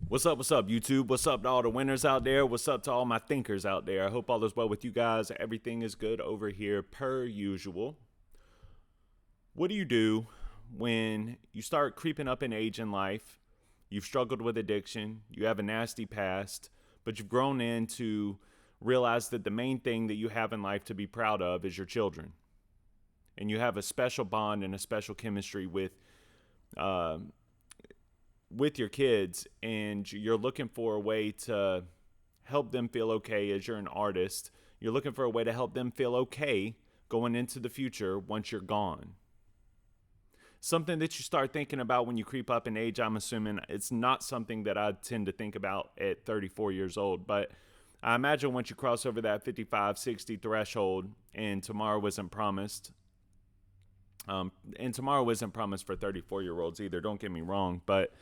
What's up, YouTube? What's up to all the winners out there? What's up to all my thinkers out there? I hope all is well with you guys. Everything is good over here per usual. What do you do when you start creeping up in age in life? You've struggled with addiction, you have a nasty past, but you've grown into realize that the main thing that you have in life to be proud of is your children. And you have a special bond and a special chemistry with your kids, and you're looking for a way to help them feel okay as you're an artist. You're looking for a way to help them feel okay going into the future once you're gone. Something that you start thinking about when you creep up in age. I'm assuming it's not something that I tend to think about at 34 years old, but I imagine once you cross over that 55, 60 threshold, and tomorrow isn't promised, and tomorrow isn't promised for 34-year-olds either, don't get me wrong, but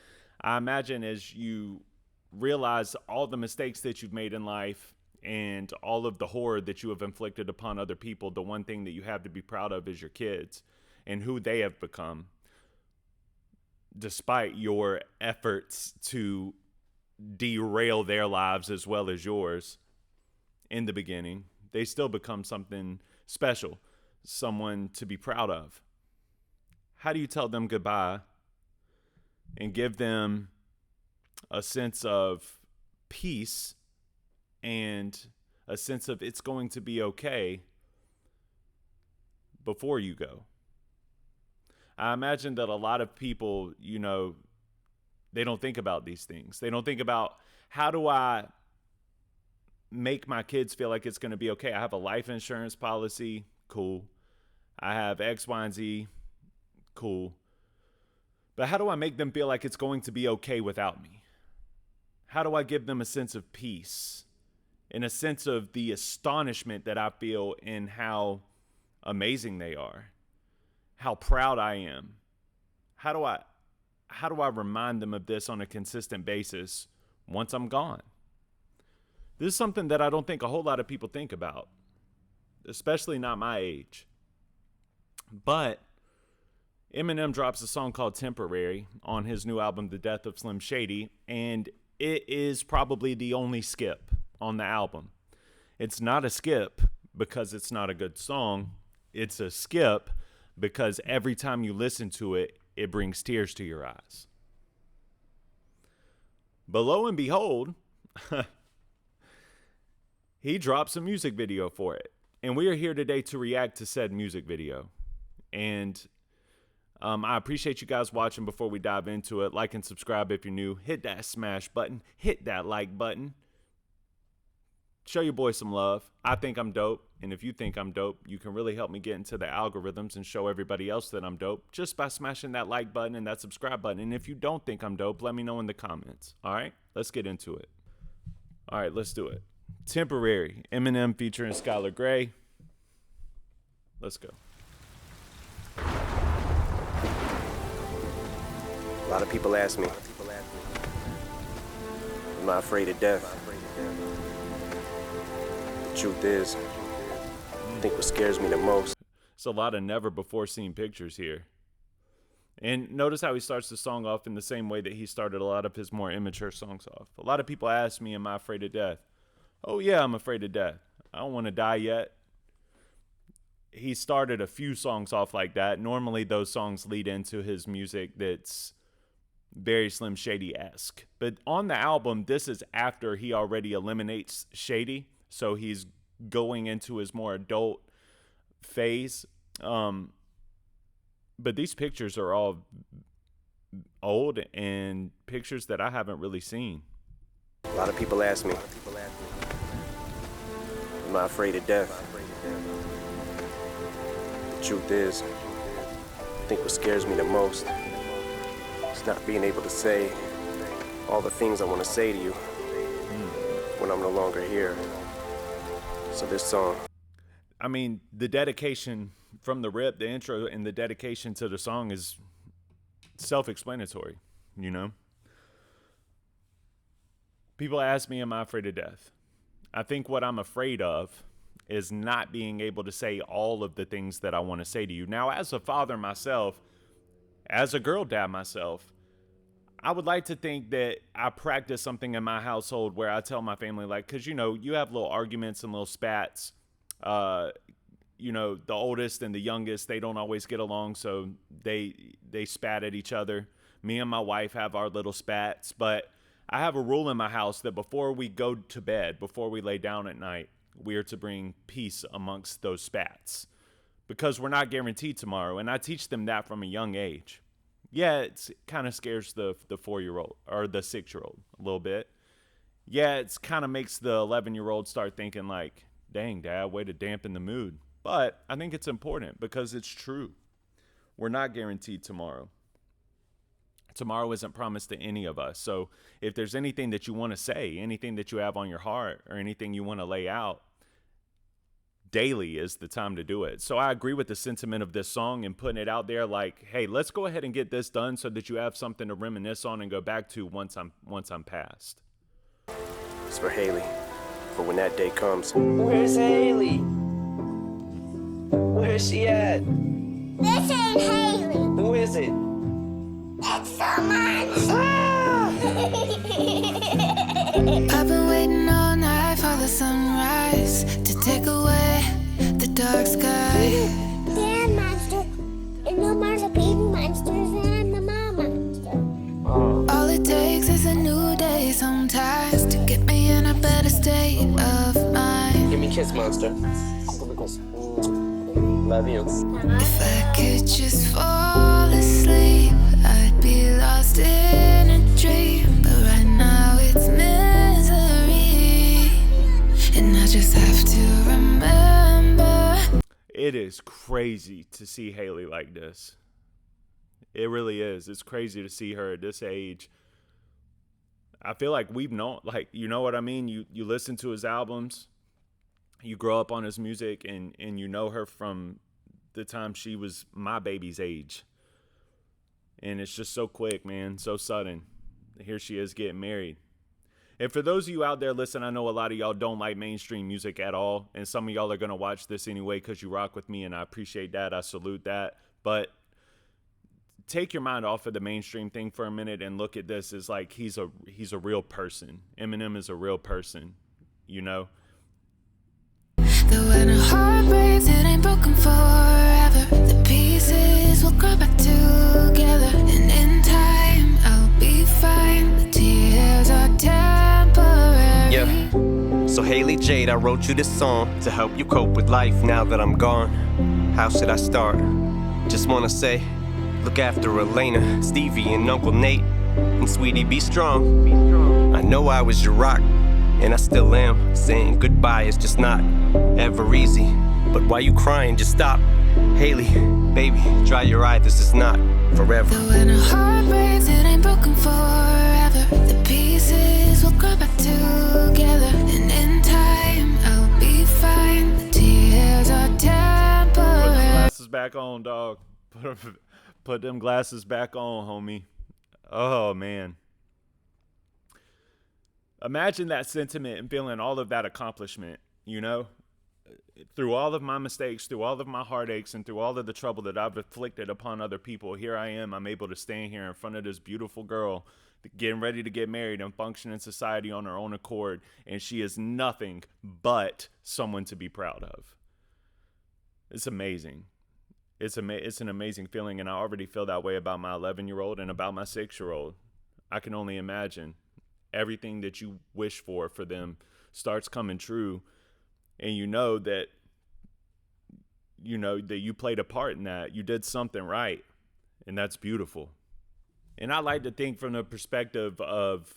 I imagine as you realize all the mistakes that you've made in life and all of the horror that you have inflicted upon other people, the one thing that you have to be proud of is your kids and who they have become. Despite your efforts to derail their lives as well as yours in the beginning, they still become something special, someone to be proud of. How do you tell them goodbye and give them a sense of peace and a sense of it's going to be okay before you go? I imagine that a lot of people, they don't think about these things. They don't think about, how do I make my kids feel like it's going to be okay? I have a life insurance policy. Cool. I have X, Y, and Z. Cool. But how do I make them feel like it's going to be okay without me? How do I give them a sense of peace and a sense of the astonishment that I feel in how amazing they are, how proud I am? How do I remind them of this on a consistent basis once I'm gone? This is something that I don't think a whole lot of people think about, especially not my age. But Eminem drops a song called Temporary on his new album, The Death of Slim Shady, and it is probably the only skip on the album. It's not a skip because it's not a good song. It's a skip because every time you listen to it, it brings tears to your eyes. But lo and behold, he drops a music video for it. And we are here today to react to said music video. And I appreciate you guys watching. Before we dive into it, like and subscribe if you're new. Hit that smash button. Hit that like button. Show your boy some love. I think I'm dope. And if you think I'm dope, you can really help me get into the algorithms and show everybody else that I'm dope just by smashing that like button and that subscribe button. And if you don't think I'm dope, let me know in the comments. All right, let's get into it. All right, let's do it. Temporary. Eminem featuring Skylar Grey. Let's go. A lot of people ask me, am I afraid of death? The truth is, I think what scares me the most. It's a lot of never before seen pictures here. And notice how he starts the song off in the same way that he started a lot of his more immature songs off. A lot of people ask me, am I afraid of death? Oh yeah, I'm afraid of death. I don't want to die yet. He started a few songs off like that. Normally those songs lead into his music that's very Slim Shady-esque. But on the album, this is after he already eliminates Shady. So he's going into his more adult phase. But these pictures are all old and pictures that I haven't really seen. A lot of people ask me, am I afraid of death? The truth is, I think what scares me the most is not being able to say all the things I want to say to you when I'm no longer here. So this song, I mean, the dedication from the rip, the intro, and the dedication to the song is self-explanatory, People ask me, am I afraid of death? I think what I'm afraid of is not being able to say all of the things that I want to say to you. Now, as a father myself, as a girl dad myself, I would like to think that I practice something in my household where I tell my family, like, because, you have little arguments and little spats. Uh, the oldest and the youngest, they don't always get along, so they spat at each other. Me and my wife have our little spats, but I have a rule in my house that before we go to bed, before we lay down at night, we are to bring peace amongst those spats because we're not guaranteed tomorrow. And I teach them that from a young age. Yeah, it kind of scares the 4-year-old or the 6-year-old a little bit. Yeah, it's kind of makes the 11-year-old start thinking like, dang, Dad, way to dampen the mood. But I think it's important because it's true. We're not guaranteed tomorrow. Tomorrow isn't promised to any of us. So if there's anything that you want to say, anything that you have on your heart, or anything you want to lay out, daily is the time to do it. So I agree with the sentiment of this song and putting it out there like, hey, let's go ahead and get this done so that you have something to reminisce on and go back to once I'm past. It's for Haley, for when that day comes. Where's Haley? Where's she at? This ain't Haley. Who is it? It's someone. Ah! I've been waiting all night for the sunrise to take away the dark sky. Dad monster. And no monster, baby monsters, and I'm the mom monster. All it takes is a new day sometimes to get me in a better state of mind. Give me a kiss, monster. Love you. If I could just fall asleep, I'd be lost in a dream. But right now it's misery, and I just have to remember. It is crazy to see Haley like this. It really is. It's crazy to see her at this age. I feel like we've known, like, you know what I mean? You listen to his albums, you grow up on his music, and you know her from the time she was my baby's age. And it's just so quick, man, so sudden. Here she is getting married. And for those of you out there, listen, I know a lot of y'all don't like mainstream music at all, and some of y'all are going to watch this anyway because you rock with me, and I appreciate that. I salute that. But take your mind off of the mainstream thing for a minute and look at this as like he's a real person. Eminem is a real person, you know? Though when a heart breaks, it ain't broken forever. The pieces will grow back together, and in time, I'll be fine. The tears are temporary. Yeah. So Haley Jade, I wrote you this song to help you cope with life now that I'm gone. How should I start? Just wanna say, look after Elena, Stevie, and Uncle Nate. And sweetie, be strong. I know I was your rock, and I still am. Saying goodbye is just not ever easy. But why you crying? Just stop. Haley, baby, dry your eye, this is not forever. Though when a heart breaks, it ain't broken forever. The pieces will grow back together, and in time, I'll be fine. The tears are Put them temporary. glasses back on, dog. Put them glasses back on, homie. Oh, man. Imagine that sentiment and feeling all of that accomplishment, you know? Through all of my mistakes, through all of my heartaches, and through all of the trouble that I've inflicted upon other people, here I am. I'm able to stand here in front of this beautiful girl, getting ready to get married and function in society on her own accord, and she is nothing but someone to be proud of. It's amazing. It's an amazing feeling, and I already feel that way about my 11-year-old and about my 6-year-old. I can only imagine everything that you wish for them starts coming true, and you know that you played a part in that. You did something right, and that's beautiful. And I like to think from the perspective of,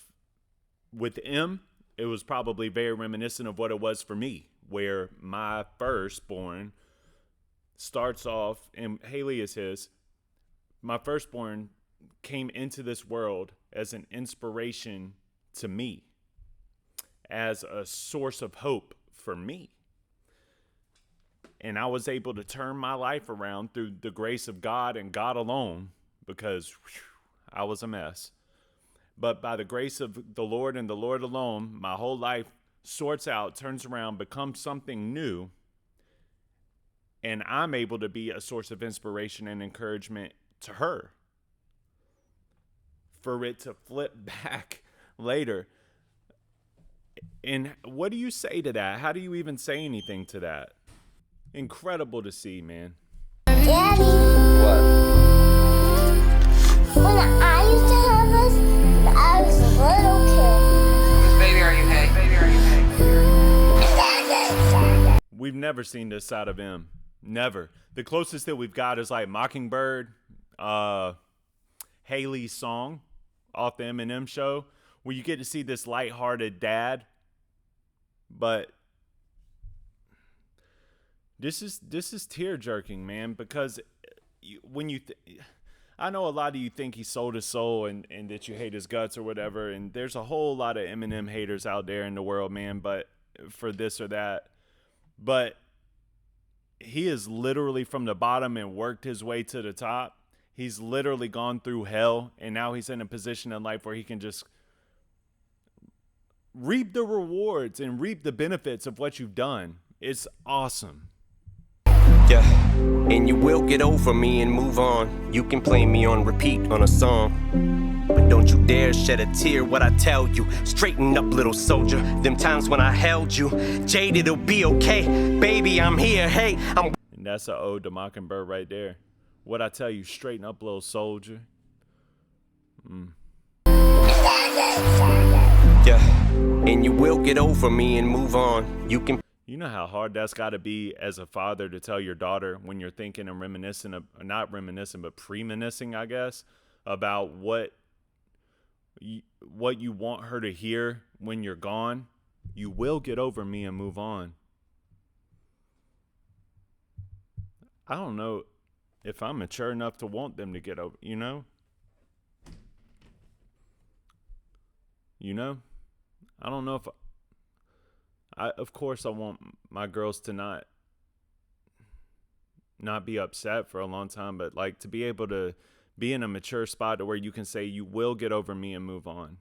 with M, it was probably very reminiscent of what it was for me, where my firstborn starts off, and Haley is his. My firstborn came into this world as an inspiration to me, as a source of hope for me. And I was able to turn my life around through the grace of God and God alone, because I was a mess. But by the grace of the Lord and the Lord alone, my whole life sorts out, turns around, becomes something new. And I'm able to be a source of inspiration and encouragement to her. for it to flip back later. And what do you say to that? How do you even say anything to that? Incredible to see, man. Daddy, What? when I used to have this, when I was a little Baby, are you hay? Baby, are you hay? kid. We've never seen this side of him. Never. The closest that we've got is like Mockingbird, Haley's song off the Eminem show, where you get to see this lighthearted dad. But this is tear jerking, man, because when you I know a lot of you think he sold his soul and that you hate his guts or whatever, and there's a whole lot of Eminem haters out there in the world, man, but for this or that. But he is literally from the bottom and worked his way to the top. He's literally gone through hell, and now he's in a position in life where he can just reap the rewards and reap the benefits of what you've done. It's awesome. Yeah, and you will get over me and move on. You can play me on repeat on a song, but don't you dare shed a tear what I tell you. Straighten up, little soldier. Them times when I held you, Jade, it'll be okay. Baby, I'm here, hey, I'm... And that's an ode to Mockingbird right there. What I tell you, straighten up, little soldier. Yeah, and you will get over me and move on. You can... You know how hard that's got to be as a father to tell your daughter when you're thinking and reminiscing, not reminiscing, but premonitioning, I guess, about what you want her to hear when you're gone. You will get over me and move on. I don't know if I'm mature enough to want them to get over, you know? I don't know if of course I want my girls to not be upset for a long time, but like to be able to be in a mature spot to where you can say you will get over me and move on.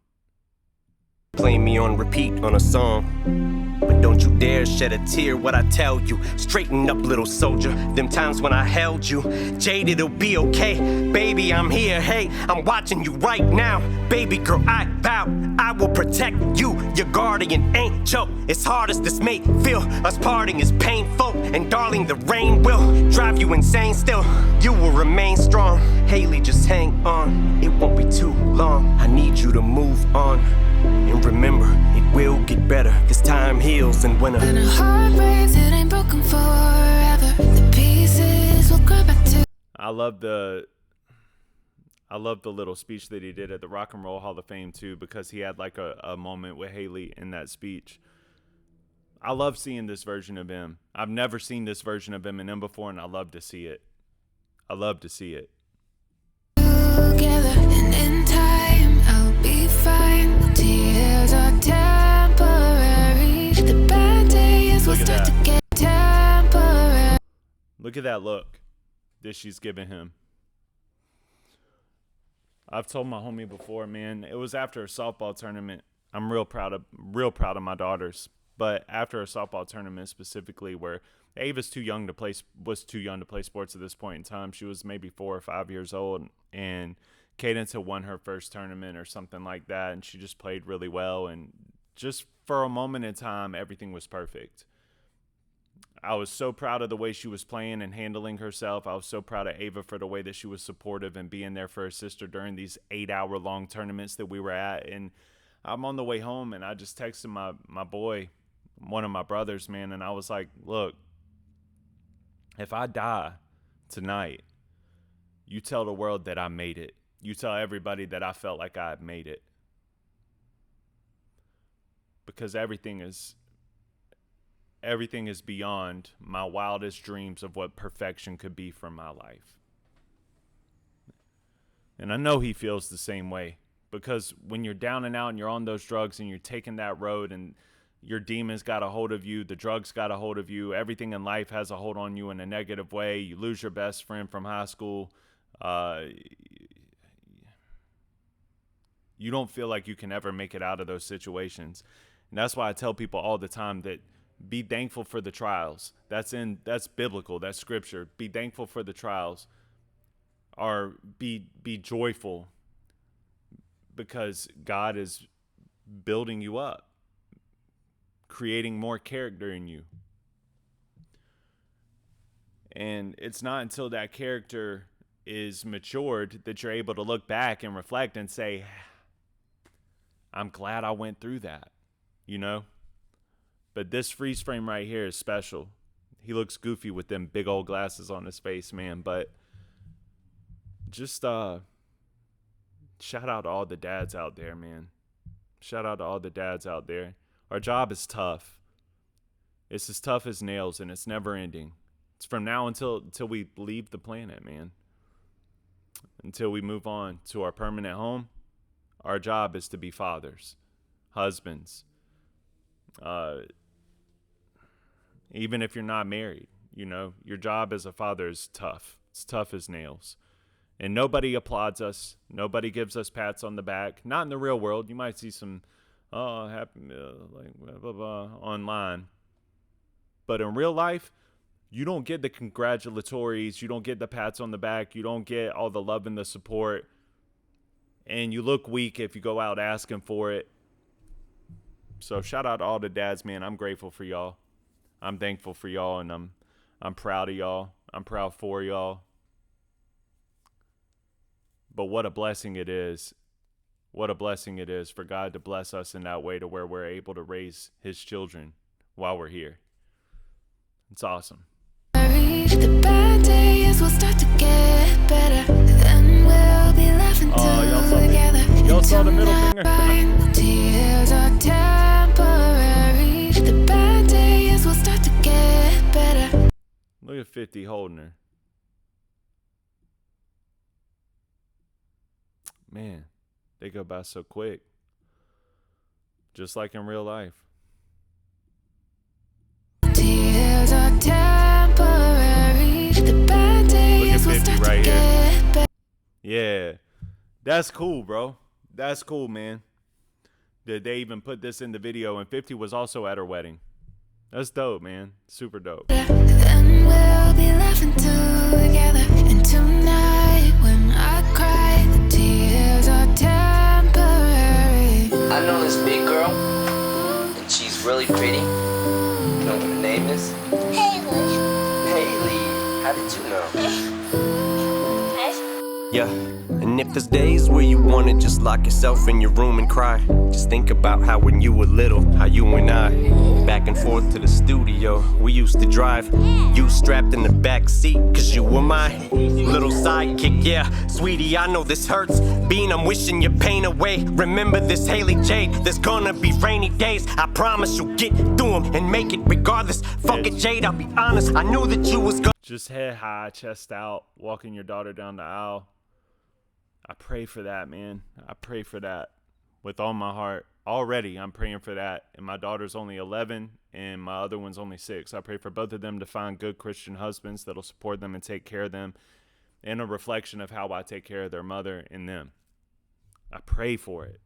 Play me on repeat on a song, but don't you dare shed a tear what I tell you. Straighten up, little soldier. Them times when I held you, Jade, it'll be okay. Baby, I'm here, hey, I'm watching you right now. Baby girl, I vow I will protect you, your guardian angel. As hard as this may feel, us parting is painful, and darling, the rain will drive you insane still. You will remain strong. Haley, just hang on, it won't be too long. I need you to move on. And remember, it will get better, cause time heals and when When a heart breaks, it ain't broken forever. The pieces will grow back to. I love the little speech that he did at the Rock and Roll Hall of Fame too, because he had like a moment with Haley in that speech. I love seeing this version of him. I've never seen this version of Eminem before, and I love to see it. I love to see it. Together and in time I'll be fine. The tears are temporary. The bad days will Look at start that. to get temporary. Look at that look that she's giving him. I've told my homie before, man, it was after a softball tournament. I'm real proud of my daughters. But after a softball tournament specifically, where Ava's was too young to play sports at this point in time. She was maybe 4 or 5 years old, and Cadence had won her first tournament or something like that, and she just played really well. And just for a moment in time, everything was perfect. I was so proud of the way she was playing and handling herself. I was so proud of Ava for the way that she was supportive and being there for her sister during these 8-hour-long tournaments that we were at. And I'm on the way home, and I just texted my boy, one of my brothers, man, and I was like, look, if I die tonight, you tell the world that I made it. You tell everybody that I felt like I had made it. Because everything is beyond my wildest dreams of what perfection could be for my life. And I know he feels the same way, because when you're down and out and you're on those drugs and you're taking that road and your demons got a hold of you, the drugs got a hold of you, everything in life has a hold on you in a negative way. You lose your best friend from high school. You don't feel like you can ever make it out of those situations. And that's why I tell people all the time that be thankful for the trials. That's biblical, that's scripture. Be thankful for the trials, or be joyful. because God is building you up, creating more character in you. And it's not until that character is matured that you're able to look back and reflect and say, I'm glad I went through that, you know? But this freeze frame right here is special. He looks goofy with them big old glasses on his face, man. But just shout out to all the dads out there, man. Shout out to all the dads out there. Our job is tough. It's as tough as nails, and it's never ending. It's from now until we leave the planet, man. Until we move on to our permanent home, our job is to be fathers, husbands. Even if you're not married, you know, your job as a father is tough. It's tough as nails. And nobody applauds us. Nobody gives us pats on the back. Not in the real world. You might see some, happy, like blah, blah, blah, online. But in real life, you don't get the congratulatories. You don't get the pats on the back. You don't get all the love and the support. And you look weak if you go out asking for it. So shout out to all the dads, man. I'm grateful for y'all. I'm thankful for y'all, and I'm proud of y'all. I'm proud for y'all. But what a blessing it is. What a blessing it is for God to bless us in that way to where we're able to raise his children while we're here. It's awesome. The bad days will start to get better. Then we'll be laughing together. Y'all saw the middle finger? Tears are temporary. The bad days will start to get better. Look at 50 holding her. Man, they go by so quick. Just like in real life. Tears are temporary. The bad days will start to get better. Yeah, that's cool, bro. That's cool, man. Did they even put this in the video? And 50 was also at her wedding. That's dope, man. Super dope. Then we'll be laughing together. And tonight, when I cry, the tears are temporary. I know this big girl, and she's really pretty. You know what her name is? Haley. Haley. How did you know? Yeah, and if there's days where you wanna just lock yourself in your room and cry, just think about how when you were little, how you and I, back and forth to the studio, we used to drive. You strapped in the back seat, cause you were my little sidekick. Yeah, sweetie, I know this hurts. Bean, I'm wishing your pain away. Remember this, Haley Jade, there's gonna be rainy days. I promise you'll get through them and make it regardless. Fuck it, Jade, I'll be honest, I knew that you was gonna. Just head high, chest out, walking your daughter down the aisle. I pray for that, man. I pray for that with all my heart. Already, I'm praying for that. And my daughter's only 11, and my other one's only 6. I pray for both of them to find good Christian husbands that'll support them and take care of them, and a reflection of how I take care of their mother and them. I pray for it.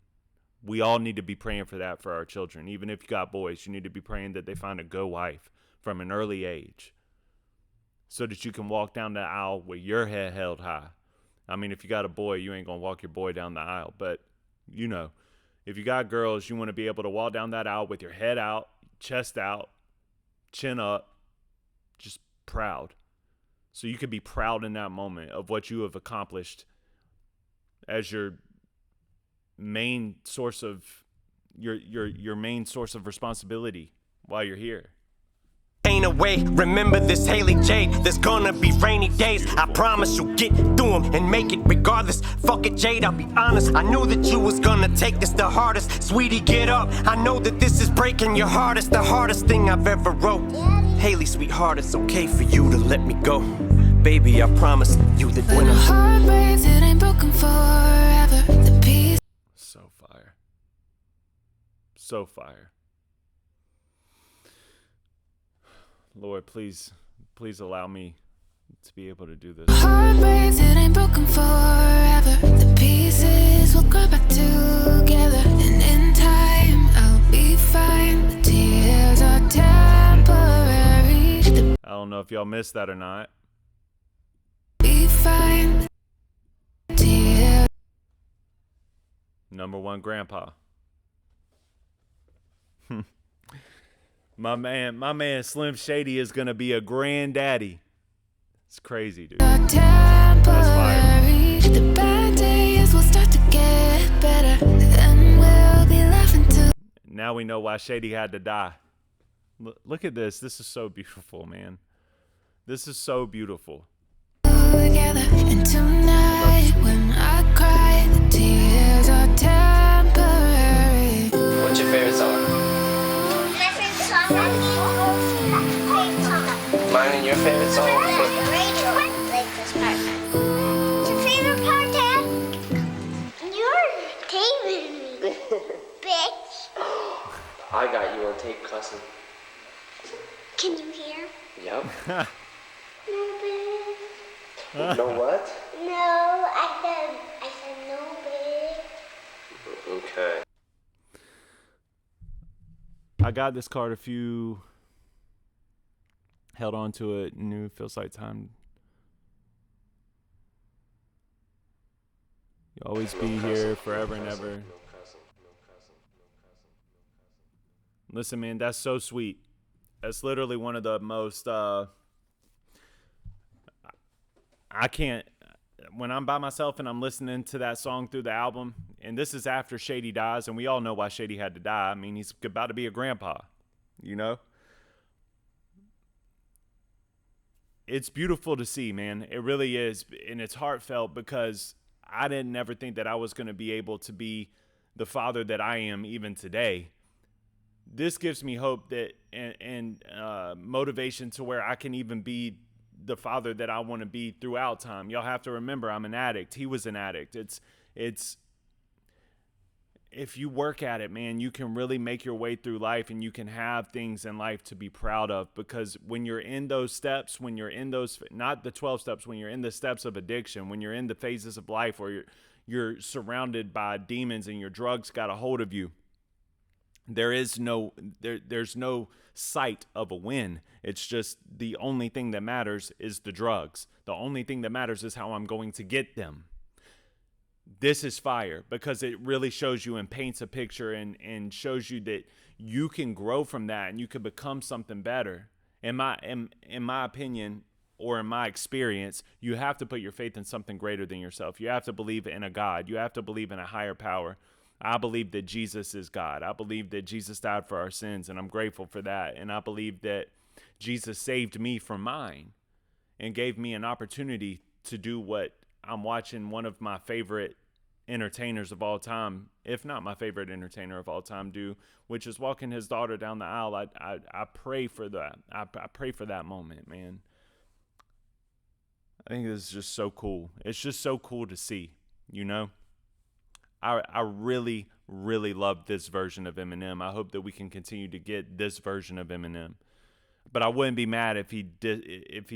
We all need to be praying for that for our children. Even if you got boys, you need to be praying that they find a good wife from an early age so that you can walk down the aisle with your head held high. I mean, if you got a boy, you ain't going to walk your boy down the aisle. But, you know, if you got girls, you want to be able to walk down that aisle with your head out, chest out, chin up, just proud. So you could be proud in that moment of what you have accomplished as your main source of your main source of responsibility while you're here. Ain't away. Remember this, Haley Jade, there's gonna be rainy days. I promise you'll get through them and make it regardless. Fuck it, Jade, I'll be honest, I knew that you was gonna take this the hardest. Sweetie, get up, I know that this is breaking your heart. It's the hardest thing I've ever wrote. Haley, sweetheart, it's okay for you to let me go. Baby, I promise you that when a heart breaks, it ain't broken forever. The peace. So fire. So fire. Lord, please allow me to be able to do this. Heart breaks, it ain't broken forever. The pieces will grow back together, and in time I'll be fine. The tears are temporary. I don't know if y'all missed that or not. Be fine. Tears. #1 grandpa. My man Slim Shady is gonna be a granddaddy. It's crazy, dude. That's fire. The bad days will start to get better, and we'll be laughing too. Now we know why Shady had to die. Look at this. This is so beautiful, man. This is so beautiful. Together, and tonight when I cry, the tears are temporary. What's your favorite song? My favorite song is Mine and your favorite song? like this part. What's your favorite part, Dad? You're taping me, bitch. I got you on tape cussing. Can you hear? Yep. No, bitch. No what? No, I said no, bitch. Okay. I got this card held on to it. Knew feels like time. You'll always be here forever and ever. Listen, man, that's so sweet. That's literally one of the most I can't, when I'm by myself and I'm listening to that song through the album, and this is after Shady dies, and we all know why Shady had to die. I mean, he's about to be a grandpa, you know? It's beautiful to see, man. It really is, and it's heartfelt because I didn't ever think that I was going to be able to be the father that I am even today. This gives me hope that and motivation to where I can even be the father that I want to be throughout time. Y'all have to remember, I'm an addict. He was an addict. It's if you work at it, man, you can really make your way through life, and you can have things in life to be proud of, because when you're in those steps, when you're in those, not the 12 steps, when you're in the steps of addiction, when you're in the phases of life where you're surrounded by demons and your drugs got a hold of you, there's no sight of a win. It's just the only thing that matters is the drugs. The only thing that matters is how I'm going to get them. This is fire because it really shows you and paints a picture and shows you that you can grow from that and you can become something better. In my opinion, or in my experience, you have to put your faith in something greater than yourself. You have to believe in a God. You have to believe in a higher power. I believe that Jesus is God. I believe that Jesus died for our sins, and I'm grateful for that. And I believe that Jesus saved me from mine and gave me an opportunity to do what I'm watching one of my favorite entertainers of all time, if not my favorite entertainer of all time, do, which is walking his daughter down the aisle. I pray for that. I pray for that moment, man. I think this is just so cool. It's just so cool to see, you know? I really, really love this version of Eminem. I hope that we can continue to get this version of Eminem. But I wouldn't be mad if he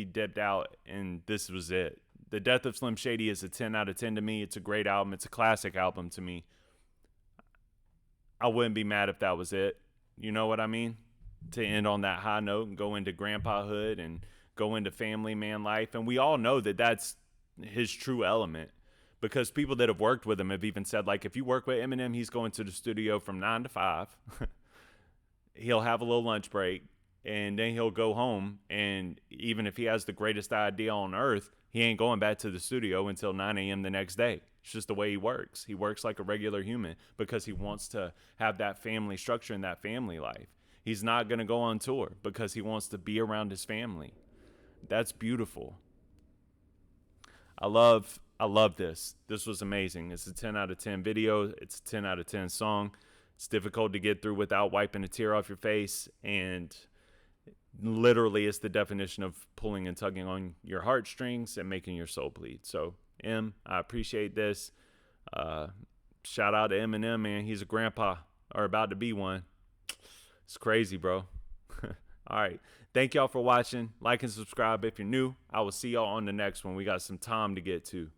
dipped out and this was it. The Death of Slim Shady is a 10 out of 10 to me. It's a great album. It's a classic album to me. I wouldn't be mad if that was it. You know what I mean? To end on that high note and go into grandpahood and go into family man life. And we all know that that's his true element. Because people that have worked with him have even said, like, if you work with Eminem, he's going to the studio from 9 to 5. He'll have a little lunch break, and then he'll go home. And even if he has the greatest idea on earth, he ain't going back to the studio until 9 a.m. the next day. It's just the way he works. He works like a regular human because he wants to have that family structure and that family life. He's not going to go on tour because he wants to be around his family. That's beautiful. I love this. This was amazing. It's a 10 out of 10 video. It's a 10 out of 10 song. It's difficult to get through without wiping a tear off your face. And literally it's the definition of pulling and tugging on your heartstrings and making your soul bleed. So, I appreciate this. Shout out to Eminem, man. He's a grandpa, or about to be one. It's crazy, bro. All right. Thank y'all for watching. Like and subscribe if you're new. I will see y'all on the next one. We got some time to get to.